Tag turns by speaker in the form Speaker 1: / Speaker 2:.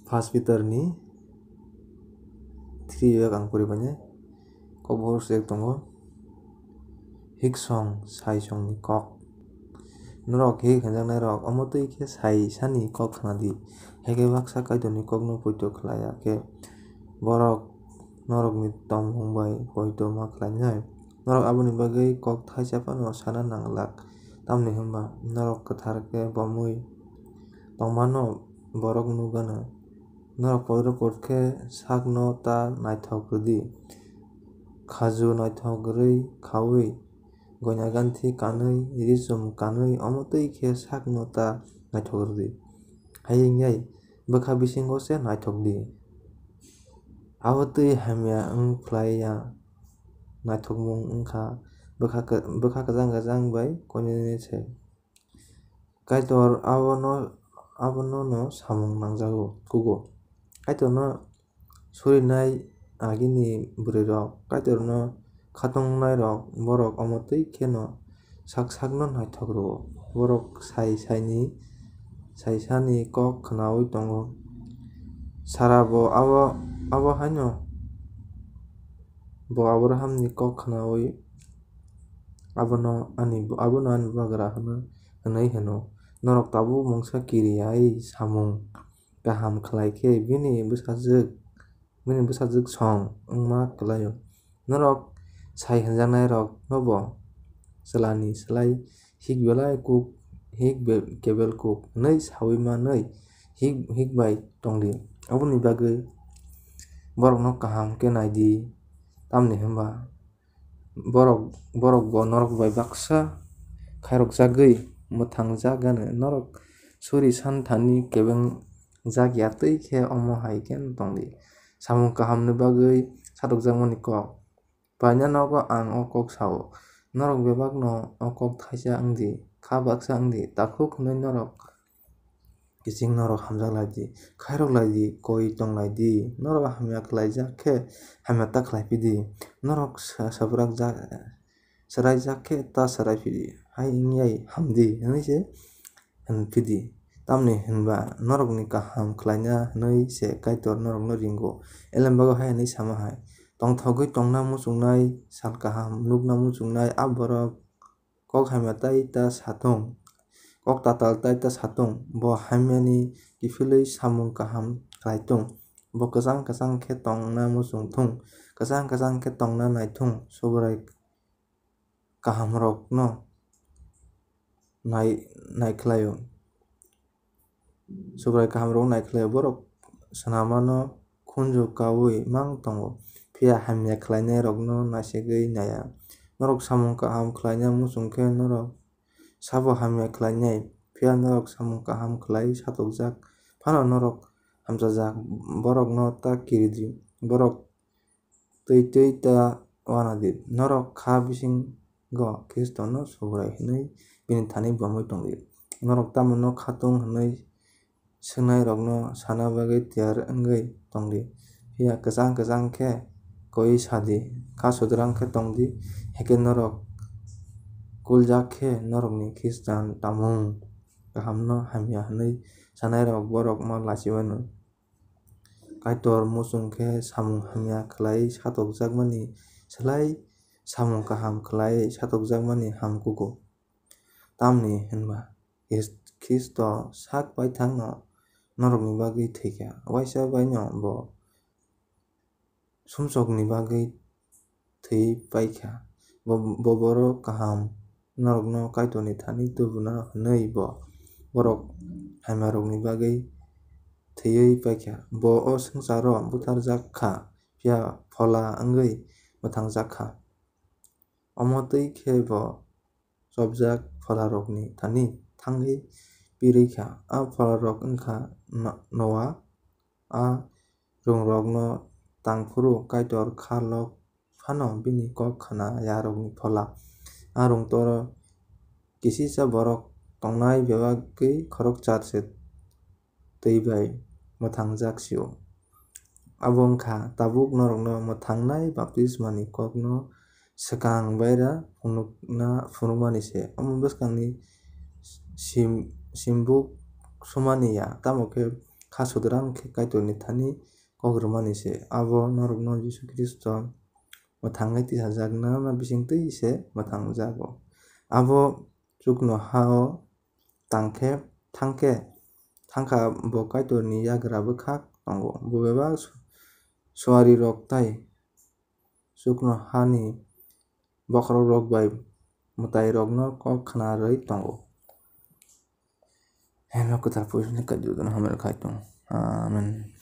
Speaker 1: First Peter ni 3 ang puribanya kok bor sek tongo hiksong sai song ni kok norok hik hanjaknai rok amotui ke sai sani kok khanadi heke baksa kaidoni kok no poito khlaya ke borok norok ni tomung bai poito ma khlainai norok aboni bagui kok thaisa phano sana nanglak tamni hwnba norok kwthar ke bomui tongmano borok nukgano norok poiro porkhe sakno ta naithok rwdi khaju naithok rwi khawi goina ganthi kanui risum kanui amotui khe sakno ta naithok rwdi hayungya bwkha bisingo se naithokdi abotui hamya wngkhlaiya naithokmung wngkha bwkha kwjang kwjang bai konui se kaitor abono no samung nangjago kugo kaitor no surinai agini bwrwi rok kaitor no khatongnai rok borok amotui kheno sak no naithok rwo borok sai sani kok khwnawi tongo sara bo abo haino bo Abraham ni kok khwnawi abono ani bagra hwnwi hino norok tabuk mungsa kiriai samung kaham khlaikhe bini bwsajuk song wngma klai norok sai hwnjaknai rok no bo chwlani slai hik belai kuk hik kebel kuk hwnwi sawi manwi hikbai tongdi aboni bagwi borokno kaham khe naidi tamoni hwnba borok bo norok bai baksa khairokjagui mwthangjak gana norok suri san thani kebengjak yatwi khe omo hai khe tongdi samung kaham ni bagwi satokjakmani kok paina nogo ang o kok sao norok bebak no o kok thaisa wngdi kha baksa wngdi takhuk hwnwi norok kiching norok hamjaklai di khairoklai di koi tonglai di norok hamya khlaijak khe hamyata khlaipidi norok swraijak khe ta swraipidi hai wngya hamdi hwnwi se hwnpidi tamoni hwnba norok ni kaham khlaina hwnwi se kaitor norok no ringo ailambagwi hai hinui sama hai tongthokgwi tongna muchungnai sal kaham nukna muchungnai aa borok kok hamya tai ta satung kok tatal tai ta satung bo hamya ni kiphilwi samung kaham khlaitung bo kwchang kwchang khe tongna muchungthung kwchang kwchang khe tongna naithung subrai kaham rok no naikhlaio borok swnama no khunju kawi mang tongo phiya hamya khlainai rok no naisingwi naya norok samung kaham khlaina muchungkhe norok sabo hamya khlainai phiya norok samung kaham khlaiwi satokjak phano norok hamjajak borok no ta kiridi borok twi ta uanadi norok kha bisingo kristo no subrai hwnwi bini thani bomui tongdi norok tamoni no khatung hwnwi swngnai rok no sana bagwi tiyar wngwi tongdi phiya kwchang kwchang khe koi sadi kha sudrang khe tongdi heke norok kuljak khe norok ni khristan tongmung kaham no hamya hwnwi sanai rok borok no lachimano kaitor muchungkhe samung hamya khlaiwi satokjakmani slai samung kaham khlaiwi satokjakmani ham kugo tamoni hwnba khisto sak paithak no norok ni bagwi thwikha waisa bai no bo sumchok ni bagwi thwiwi paikha bo borok kaham norok no kaitor ni thani tubuna hwnwi bo borok hamya rokni bagwi thwiwi paikha bo o swngcharno butharjak kha phiya phola wngwi mwthangjak kha amotui khe bo chopjak phola rokni thani thangwi birwikha aa phola rok wngkha nowa aa rung rok no tangfru kaitor kha lok phano bini kok khwnaya-rokni phola aa rung toro kisisa borok tongnai bebakgwi khoroksa se twi bai mwthangjak sio abo wngkha tabuk norok no mwthangnai baptisma ni kok no swkang baira phunukmani se omo bwskang ni simbuk sumani ya tamokhe khasodorang khe kaitor ni thani kogrumani se abo norokno Jesu Kristo mwthangwi tisajak no bisingtwi se mwthangjago abo chukno ha o thangka bo kaitor ni yagra bwkhak tongo bebak swari rok tai chukno ha ni bokhorok rok bai mwtai rok no kok khwnarwi tongo. Kwtal puisa ni kaijor hamarkhai tongo amen.